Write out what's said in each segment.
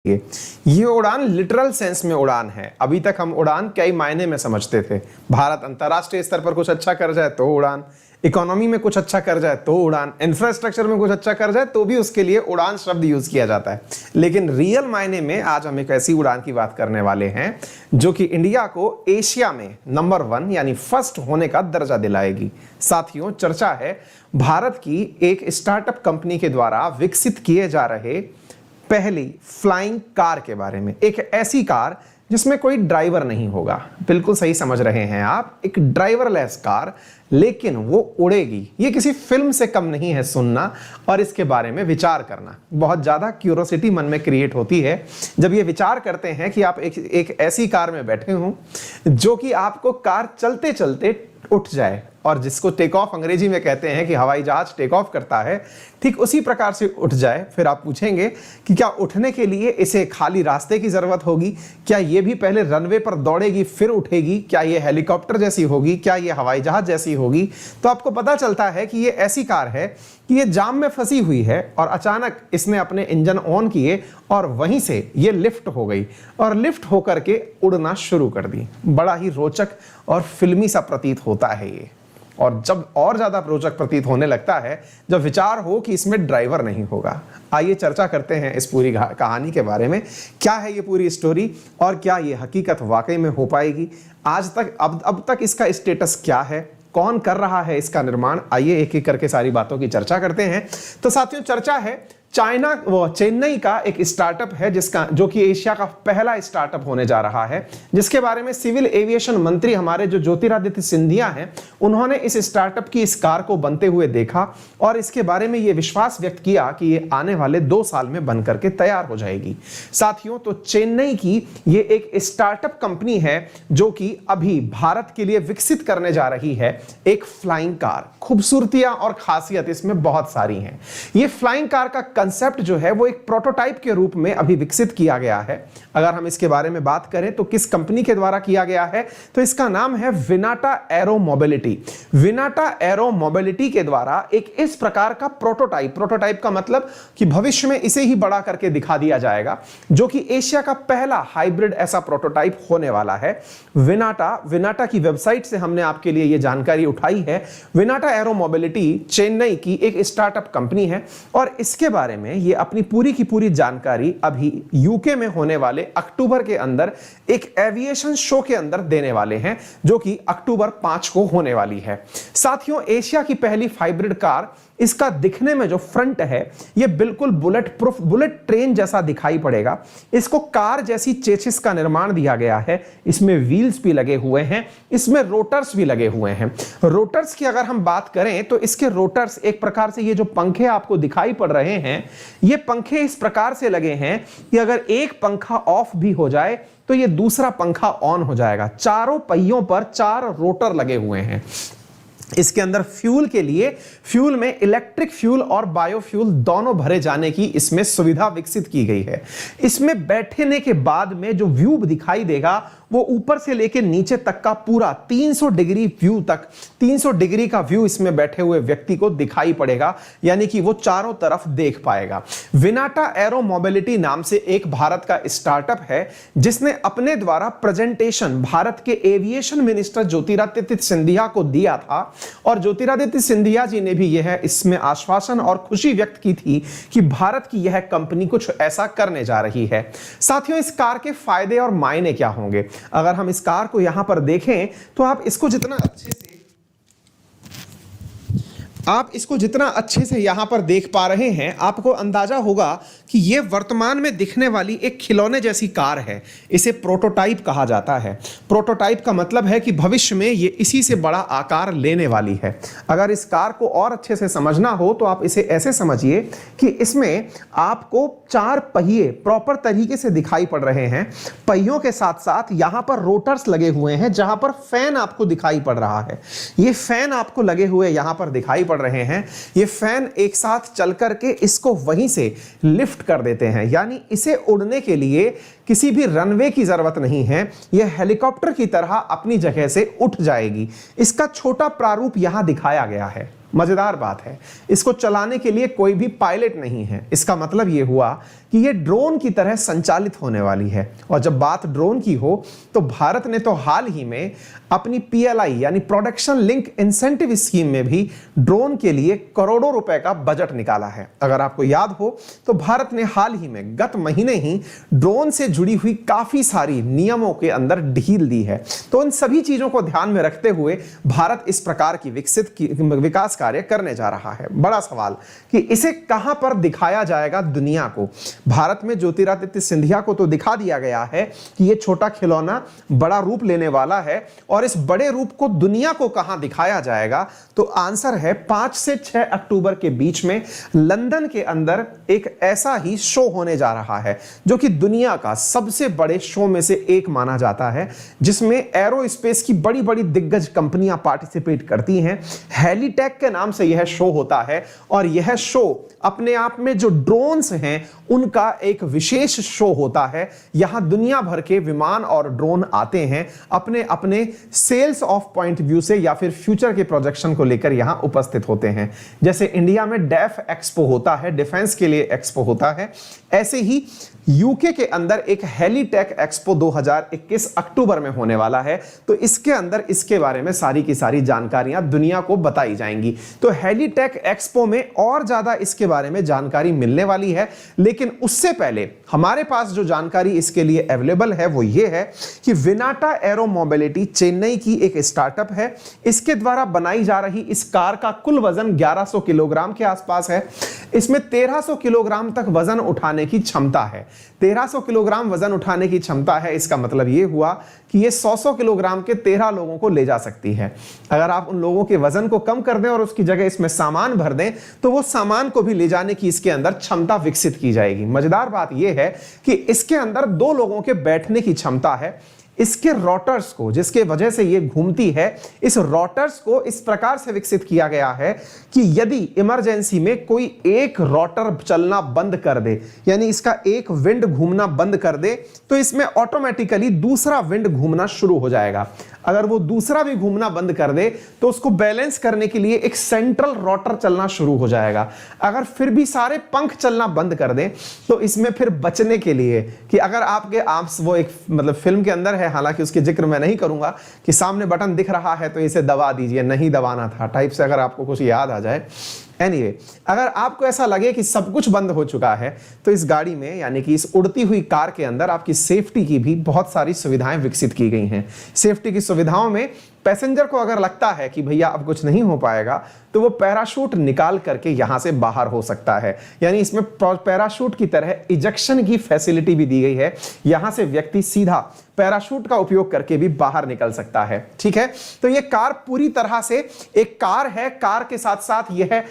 ये उड़ान literal sense में उड़ान है। अभी तक हम उड़ान कई मायने में समझते थे। भारत अंतर्राष्ट्रीय स्तर पर कुछ अच्छा कर जाए तो उड़ान, इकोनॉमी में कुछ अच्छा कर जाए तो उड़ान, इंफ्रास्ट्रक्चर में कुछ अच्छा कर जाए तो भी उसके लिए उड़ान शब्द यूज किया जाता है। लेकिन रियल मायने में आज हम एक ऐसी उड़ान की बात करने वाले हैं जो कि इंडिया को एशिया में नंबर 1 यानी फर्स्ट होने का दर्जा दिलाएगी। साथियों, चर्चा है भारत की एक स्टार्टअप कंपनी के द्वारा विकसित किए जा रहे पहली फ्लाइंग कार के बारे में। एक ऐसी कार जिसमें कोई ड्राइवर नहीं होगा। बिल्कुल सही समझ रहे हैं आप, एक ड्राइवरलेस कार, लेकिन वो उड़ेगी। ये किसी फिल्म से कम नहीं है सुनना और इसके बारे में विचार करना। बहुत ज्यादा क्यूरोसिटी मन में क्रिएट होती है जब ये विचार करते हैं कि आप एक ऐसी कार में बैठे हों जो कि आपको कार चलते चलते उठ जाए, और जिसको टेक ऑफ अंग्रेजी में कहते हैं कि हवाई जहाज टेक ऑफ करता है, ठीक उसी प्रकार से उठ जाए। फिर आप पूछेंगे कि क्या उठने के लिए इसे खाली रास्ते की जरूरत होगी? क्या ये भी पहले रनवे पर दौड़ेगी फिर उठेगी? क्या ये हेलीकॉप्टर जैसी होगी? क्या ये हवाई जहाज जैसी होगी? तो आपको पता चलता है कि ये ऐसी कार है कि ये जाम में फंसी हुई है और अचानक इसने अपने इंजन ऑन किए और वहीं से ये लिफ्ट हो गई और लिफ्ट होकर के उड़ना शुरू कर दी। बड़ा ही रोचक और फिल्मी सा प्रतीत होता है ये, और जब और ज्यादा रोचक प्रतीत होने लगता है जब विचार हो कि इसमें ड्राइवर नहीं होगा। आइए चर्चा करते हैं इस पूरी कहानी के बारे में। क्या है ये पूरी स्टोरी और क्या ये हकीकत वाकई में हो पाएगी? आज तक अब तक इसका स्टेटस क्या है? कौन कर रहा है इसका निर्माण? आइए एक एक करके सारी बातों की चर्चा करते हैं। तो साथियों, चर्चा है चेन्नई का एक स्टार्टअप है जो कि एशिया का पहला स्टार्टअप होने जा रहा है, जिसके बारे में सिविल एविएशन मंत्री हमारे जो ज्योतिरादित्य सिंधिया हैं, उन्होंने इस स्टार्टअप की इस कार को बनते हुए देखा और इसके बारे में यह विश्वास व्यक्त किया कि ये आने वाले 2 साल में बन करके तैयार हो जाएगी। साथियों, तो चेन्नई की ये एक स्टार्टअप कंपनी है जो कि अभी भारत के लिए विकसित करने जा रही है एक फ्लाइंग कार। खूबसूरतियां और खासियत इसमें बहुत सारी हैं। ये फ्लाइंग कार का कंसेप्ट जो है वो एक प्रोटोटाइप के रूप में अभी विकसित किया गया है। अगर हम इसके बारे में बात करें तो किस कंपनी के द्वारा किया गया है, तो इसका नाम है विनाटा एरो मोबिलिटी। विनाटा एरो मोबिलिटी के द्वारा एक इस प्रकार का प्रोटोटाइप का मतलब कि भविष्य में इसे ही बड़ा करके दिखा दिया जाएगा, जो कि एशिया का पहला हाइब्रिड ऐसा प्रोटोटाइप होने वाला है। विनाटा की वेबसाइट से हमने आपके लिए यह जानकारी उठाई है। विनाटा एरो मोबिलिटी चेन्नई की एक स्टार्टअप कंपनी है और इसके बारे में ये अपनी पूरी की पूरी जानकारी अभी यूके में होने वाले अक्टूबर के अंदर एक एविएशन शो के अंदर देने वाले हैं, जो कि अक्टूबर 5 को होने वाली है। साथियों, एशिया की पहली हाइब्रिड कार, इसका दिखने में जो फ्रंट है ये बिल्कुल बुलेट प्रूफ, बुलेट ट्रेन जैसा दिखाई पड़ेगा। इसको कार जैसी चेसिस का निर्माण दिया गया है। इसमें व्हील्स भी लगे हुए हैं, इसमें रोटर्स भी लगे हुए हैं। रोटर्स की अगर हम बात करें तो इसके रोटर्स एक प्रकार से, ये जो पंखे आपको दिखाई पड़ रहे हैं, ये पंखे इस प्रकार से लगे हैं कि अगर एक पंखा ऑफ भी हो जाए तो ये दूसरा पंखा ऑन हो जाएगा। चारों पहियों पर 4 रोटर लगे हुए हैं। इसके अंदर फ्यूल में इलेक्ट्रिक फ्यूल और बायोफ्यूल दोनों भरे जाने की इसमें सुविधा विकसित की गई है। इसमें बैठने के बाद में जो व्यू दिखाई देगा वो ऊपर से लेकर नीचे तक का पूरा 300 डिग्री व्यू तक, 300 डिग्री का व्यू इसमें बैठे हुए व्यक्ति को दिखाई पड़ेगा, यानी कि वो चारों तरफ देख पाएगा। विनाटा एरो मोबिलिटी नाम से एक भारत का स्टार्टअप है जिसने अपने द्वारा प्रेजेंटेशन भारत के एविएशन मिनिस्टर ज्योतिरादित्य सिंधिया को दिया था, और ज्योतिरादित्य सिंधिया जी ने भी यह इसमें आश्वासन और खुशी व्यक्त की थी कि भारत की यह कंपनी कुछ ऐसा करने जा रही है। साथियों, इस कार के फायदे और मायने क्या होंगे? अगर हम इस कार को यहां पर देखें तो आप इसको जितना अच्छे से यहां पर देख पा रहे हैं, आपको अंदाजा होगा कि यह वर्तमान में दिखने वाली एक खिलौने जैसी कार है। इसे प्रोटोटाइप कहा जाता है। प्रोटोटाइप का मतलब है कि भविष्य में यह इसी से बड़ा आकार लेने वाली है। अगर इस कार को और अच्छे से समझना हो तो आप इसे ऐसे समझिए कि इसमें आपको 4 पहिए प्रॉपर तरीके से दिखाई पड़ रहे हैं। पहियों के साथ साथ यहां पर रोटर्स लगे हुए हैं, जहां पर फैन आपको दिखाई पड़ रहा है। ये फैन आपको लगे हुए यहां पर दिखाई पड़ रहे हैं। ये फैन एक साथ चल करके इसको वहीं से लिफ्ट कर देते हैं, यानी इसे उड़ने के लिए किसी भी रनवे की जरूरत नहीं है। यह हेलीकॉप्टर की तरह अपनी जगह से उठ जाएगी। इसका छोटा प्रारूप यहां दिखाया गया है। मजेदार बात है, इसको चलाने के लिए कोई भी पायलट नहीं है। इसका मतलब यह हुआ कि ये ड्रोन की तरह संचालित होने वाली है। और जब बात ड्रोन की हो तो भारत ने तो हाल ही में अपनी PLI यानी प्रोडक्शन लिंक इंसेंटिव स्कीम में भी ड्रोन के लिए करोड़ों रुपए का बजट निकाला है। अगर आपको याद हो तो भारत ने हाल ही में गत महीने ही ड्रोन से जुड़ी हुई काफी सारी नियमों के अंदर ढील दी है। तो इन सभी चीजों को ध्यान में रखते हुए भारत इस प्रकार की विकास कार्य करने जा रहा है। बड़ा सवाल कि इसे कहां पर दिखाया जाएगा दुनिया को। भारत में ज्योतिरादित्य सिंधिया को तो दिखा दिया गया है कि यह छोटा खिलौना बड़ा रूप लेने वाला है, और इस बड़े रूप को दुनिया को कहां दिखाया जाएगा, तो आंसर है 5 से 6 अक्टूबर के बीच में लंदन के अंदर एक ऐसा ही शो होने जा रहा है जो कि दुनिया का सबसे बड़े शो में से एक माना जाता है, जिसमें एरोस्पेस की बड़ी बड़ी दिग्गज कंपनियां पार्टिसिपेट करती हैं। हेलीटेक के नाम से यह शो होता है, और यह शो अपने आप में जो ड्रोन्स हैं उनका एक विशेष शो होता है। यहां दुनिया भर के विमान और ड्रोन आते हैं अपने अपने सेल्स ऑफ पॉइंट व्यू से या फिर फ्यूचर के प्रोजेक्शन को लेकर यहां उपस्थित होते हैं। जैसे इंडिया में डेफ एक्सपो होता है, डिफेंस के लिए एक्सपो होता है, ऐसे ही यूके के अंदर एक हेलीटेक एक्सपो 2021 अक्टूबर में होने वाला है। तो इसके अंदर इसके बारे में सारी की सारी जानकारियां दुनिया को बताई जाएंगी। तो हेलीटेक एक्सपो में और ज्यादा इसके बारे में जानकारी मिलने वाली है, लेकिन उससे पहले हमारे पास जो जानकारी इसके लिए अवेलेबल है वो ये है कि विनाटा एरो मोबिलिटी चेन्नई की एक स्टार्टअप है। इसके द्वारा बनाई जा रही इस कार का कुल वजन 1100 किलोग्राम के आसपास है। इसमें 1300 किलोग्राम तक वजन उठाने की क्षमता है। 1300 किलोग्राम वजन उठाने की क्षमता है, इसका मतलब यह हुआ कि ये 100 किलोग्राम के 13 लोगों को ले जा सकती है। अगर आप उन लोगों के वजन को कम कर दें और उसकी जगह इसमें सामान भर दें तो वो सामान को भी ले जाने की इसके अंदर क्षमता विकसित की जाएगी। मजेदार बात यह है कि इसके अंदर 2 लोगों के बैठने की क्षमता है। इसके रोटर्स को, जिसके वजह से ये घूमती है, इस रोटर्स को इस प्रकार से विकसित किया गया है कि यदि इमरजेंसी में कोई एक रोटर चलना बंद कर दे, यानी इसका एक विंड घूमना बंद कर दे, तो इसमें ऑटोमेटिकली दूसरा विंड घूमना शुरू हो जाएगा। अगर वो दूसरा भी घूमना बंद कर दे तो उसको बैलेंस करने के लिए एक सेंट्रल रोटर चलना शुरू हो जाएगा। अगर फिर भी सारे पंख चलना बंद कर दें तो इसमें फिर बचने के लिए कि अगर आपके आर्म्स, वो एक मतलब फिल्म के अंदर है, हालांकि उसके जिक्र मैं नहीं करूंगा, कि सामने बटन दिख रहा है तो इसे दबा दीजिए, नहीं दबाना था टाइप से, अगर आपको कुछ याद आ जाए। एनीवे, अगर आपको ऐसा लगे कि सब कुछ बंद हो चुका है तो इस गाड़ी में, यानी कि इस उड़ती हुई कार के अंदर आपकी सेफ्टी की भी बहुत सारी सुविधाएं विकसित की गई हैं। सेफ्टी की सुविधाओं में पैसेंजर को अगर लगता है कि भैया अब कुछ नहीं हो पाएगा तो वो पैराशूट निकाल करके यहां से बाहर हो सकता है, यानी इसमें पैराशूट की तरह इजेक्शन की फैसिलिटी भी दी गई है। यहां से व्यक्ति सीधा पैराशूट का उपयोग करके भी बाहर निकल सकता है। ठीक है, तो ये कार पूरी तरह से एक कार है। कार के साथ साथ यह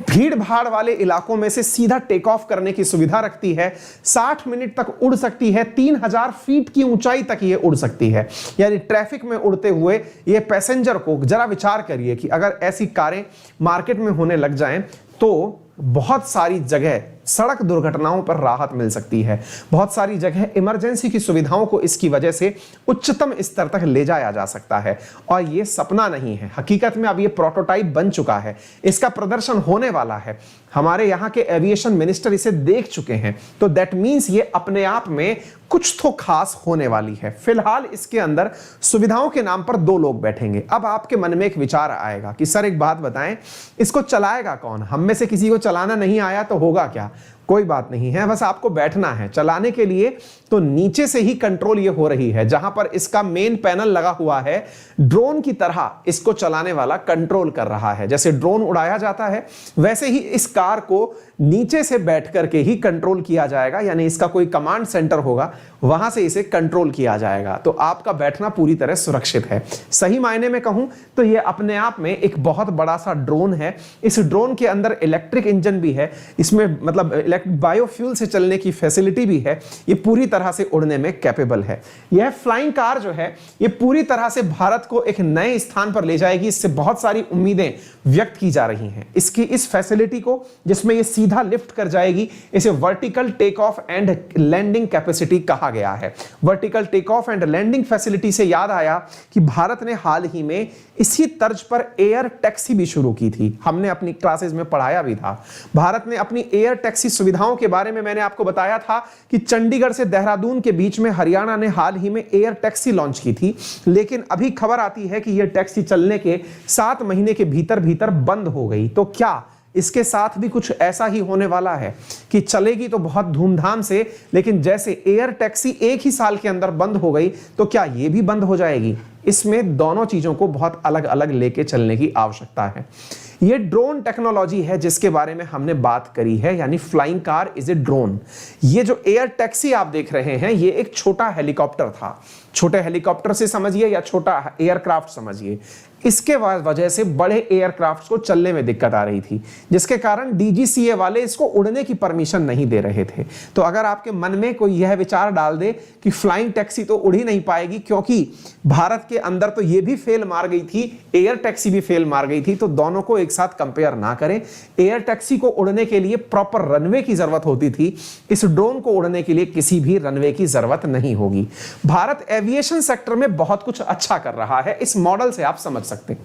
भीड़ भाड़ वाले इलाकों में से सीधा टेक ऑफ करने की सुविधा रखती है। 60 मिनट तक उड़ सकती है, 3000 फीट की ऊंचाई तक ये उड़ सकती है। यानी ट्रैफिक में उड़ते हुए ये पैसेंजर को, जरा विचार करिए कि अगर ऐसी कारें मार्केट में होने लग जाएं तो बहुत सारी जगह सड़क दुर्घटनाओं पर राहत मिल सकती है। बहुत सारी जगह इमरजेंसी की सुविधाओं को इसकी वजह से उच्चतम स्तर तक ले जाया जा सकता है। और यह सपना नहीं है, हकीकत में अब यह प्रोटोटाइप बन चुका है, इसका प्रदर्शन होने वाला है। हमारे यहाँ के एविएशन मिनिस्टर इसे देख चुके हैं, तो दैट मीन्स ये अपने आप में कुछ तो खास होने वाली है। फिलहाल इसके अंदर सुविधाओं के नाम पर 2 लोग बैठेंगे। अब आपके मन में एक विचार आएगा कि सर एक बात बताएं, इसको चलाएगा कौन? हम में से किसी को चलाना नहीं आया तो होगा क्या? कोई बात नहीं है, बस आपको बैठना है। चलाने के लिए तो नीचे से ही कंट्रोल ये हो रही है, जहां पर इसका मेन पैनल लगा हुआ है, ड्रोन की तरह इसको चलाने वाला कंट्रोल कर रहा है। जैसे ड्रोन उड़ाया जाता है वैसे ही इस कार को नीचे से बैठ करके ही कंट्रोल किया जाएगा, यानी इसका कोई कमांड सेंटर होगा, वहां से इसे कंट्रोल किया जाएगा। तो आपका बैठना पूरी तरह सुरक्षित है। सही मायने में कहूं तो यह अपने आप में एक बहुत बड़ा सा ड्रोन है। इस ड्रोन के अंदर इलेक्ट्रिक इंजन भी है, इसमें मतलब बायोफ्यूल से चलने की फैसिलिटी भी है। ये पूरी तरह से उड़ने में कैपेबल है। यह फ्लाइंग कार जो है ये पूरी तरह से भारत को एक नए स्थान पर ले जाएगी। इससे बहुत सारी उम्मीदें व्यक्त की जा रही हैं। इसकी इस फैसिलिटी को, जिसमें ये सीधा लिफ्ट कर जाएगी, इसे vertical take off and landing capacity कहा गया है। Vertical take off and landing facility से याद आया कि भारत ने हाल ही में इसी तर्ज पर एयर टैक्सी भी शुरू की थी। हमने अपनी क्लासेस में पढ़ाया भी था। भारत ने अपनी एयर टैक्सी सुविधाओं के बारे में मैंने आपको बताया था कि चंडीगढ़ से देहरादून के बीच में हरियाणा ने हाल ही में एयर टैक्सी लॉन्च की थी, लेकिन अभी खबर आती है कि यह टैक्सी चलने के 7 महीने के भीतर भीतर बंद हो गई। तो क्या इसके साथ भी कुछ ऐसा ही होने वाला है कि चलेगी तो बहुत धूमधाम से, लेकिन जैसे एयर टैक्सी 1 ही साल के अंदर बंद हो गई तो क्या यह भी बंद हो जाएगी? इसमें दोनों चीजों को बहुत अलग अलग लेके चलने की आवश्यकता है। ये ड्रोन टेक्नोलॉजी है जिसके बारे में हमने बात करी है, यानी flying car is a drone. ये जो एयर टैक्सी आप देख रहे हैं ये एक छोटा हेलीकॉप्टर था। छोटे हेलीकॉप्टर से समझिए या छोटा एयरक्राफ्ट समझिए, इसके वजह से बड़े एयरक्राफ्ट को चलने में दिक्कत आ रही थी, जिसके कारण डीजीसीए वाले इसको उड़ने की परमिशन नहीं दे रहे थे। तो अगर आपके मन में कोई यह विचार डाल दे कि फ्लाइंग टैक्सी तो उड़ ही नहीं पाएगी क्योंकि भारत के अंदर तो ये भी फेल मार गई थी, एयर टैक्सी भी फेल मार गई थी, तो दोनों को एक साथ कंपेयर ना करें। एयर टैक्सी को उड़ने के लिए प्रॉपर रनवे की जरूरत होती थी, इस ड्रोन को उड़ने के लिए किसी भी रनवे की जरूरत नहीं होगी। भारत एविएशन सेक्टर में बहुत कुछ अच्छा कर रहा है, इस मॉडल से आप समझ सकते हैं।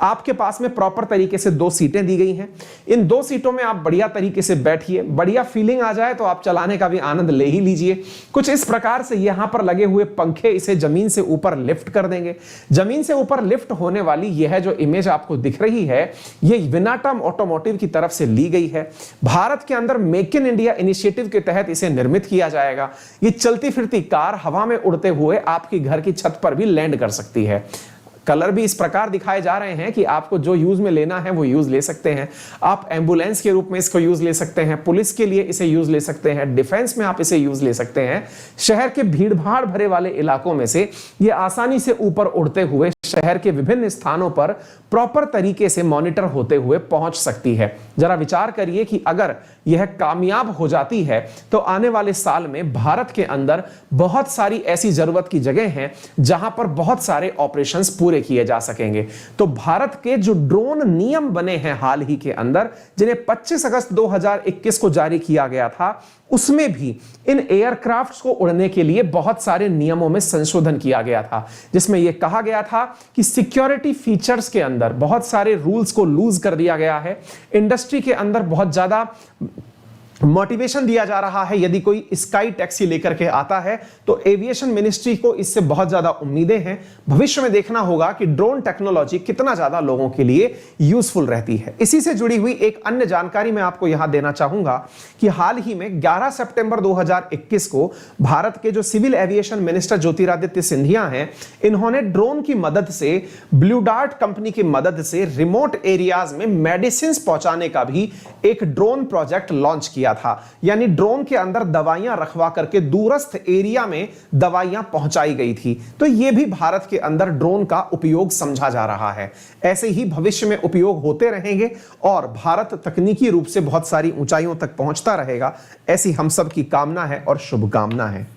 आपके पास में प्रॉपर तरीके से 2 सीटें दी गई हैं, इन 2 सीटों में आप बढ़िया तरीके से बैठिए, बढ़िया फीलिंग आ जाए तो आप चलाने का भी आनंद ले ही लीजिए। कुछ इस प्रकार से यहां पर लगे हुए पंखे इसे जमीन से ऊपर लिफ्ट कर देंगे। जमीन से ऊपर लिफ्ट होने वाली यह जो इमेज आपको दिख रही है ये विनाटम ऑटोमोटिव की तरफ से ली गई है। भारत के अंदर मेक इन इंडिया इनिशिएटिव के तहत इसे निर्मित किया जाएगा। ये चलती फिरती कार हवा में उड़ते हुए आपकी घर की छत पर भी लैंड कर सकती है। कलर भी इस प्रकार दिखाए जा रहे हैं कि आपको जो यूज में लेना है वो यूज ले सकते हैं। आप एम्बुलेंस के रूप में इसको यूज ले सकते हैं, पुलिस के लिए इसे यूज ले सकते हैं, डिफेंस में आप इसे यूज ले सकते हैं। शहर के भीड़भाड़ भरे वाले इलाकों में से ये आसानी से ऊपर उड़ते हुए शहर के विभिन्न स्थानों पर प्रॉपर तरीके से मॉनिटर होते हुए पहुंच सकती है। जरा विचार करिए कि अगर यह कामयाब हो जाती है तो आने वाले साल में भारत के अंदर बहुत सारी ऐसी जरूरत की जगह हैं जहां पर बहुत सारे ऑपरेशंस पूरे किए जा सकेंगे। तो भारत के जो ड्रोन नियम बने हैं हाल ही के अंदर, जिन्हें 25 अगस्त 2021 को जारी किया गया था, उसमें भी इन एयरक्राफ्ट्स को उड़ने के लिए बहुत सारे नियमों में संशोधन किया गया था, जिसमें यह कहा गया था कि सिक्योरिटी फीचर्स के अंदर बहुत सारे रूल्स को लूज कर दिया गया है। इंडस्ट्री के अंदर बहुत ज्यादा मोटिवेशन दिया जा रहा है। यदि कोई स्काई टैक्सी लेकर के आता है तो एविएशन मिनिस्ट्री को इससे बहुत ज्यादा उम्मीदें हैं। भविष्य में देखना होगा कि ड्रोन टेक्नोलॉजी कितना ज्यादा लोगों के लिए यूजफुल रहती है। इसी से जुड़ी हुई एक अन्य जानकारी मैं आपको यहां देना चाहूंगा कि हाल ही में 11 सितंबर 2021 को भारत के जो civil aviation minister Jyotiraditya Scindia हैं, इन्होंने ड्रोन की मदद से, ब्लू डार्ट कंपनी की मदद से रिमोट एरियाज में मेडिसिन पहुंचाने का भी एक ड्रोन प्रोजेक्ट लॉन्च किया था। यानी ड्रोन के अंदर दवाइयां रखवा करके दूरस्थ एरिया में दवाइयां पहुंचाई गई थी। तो यह भी भारत के अंदर ड्रोन का उपयोग समझा जा रहा है। ऐसे ही भविष्य में उपयोग होते रहेंगे और भारत तकनीकी रूप से बहुत सारी ऊंचाइयों तक पहुंचता रहेगा, ऐसी हम सब की कामना है और शुभकामना है।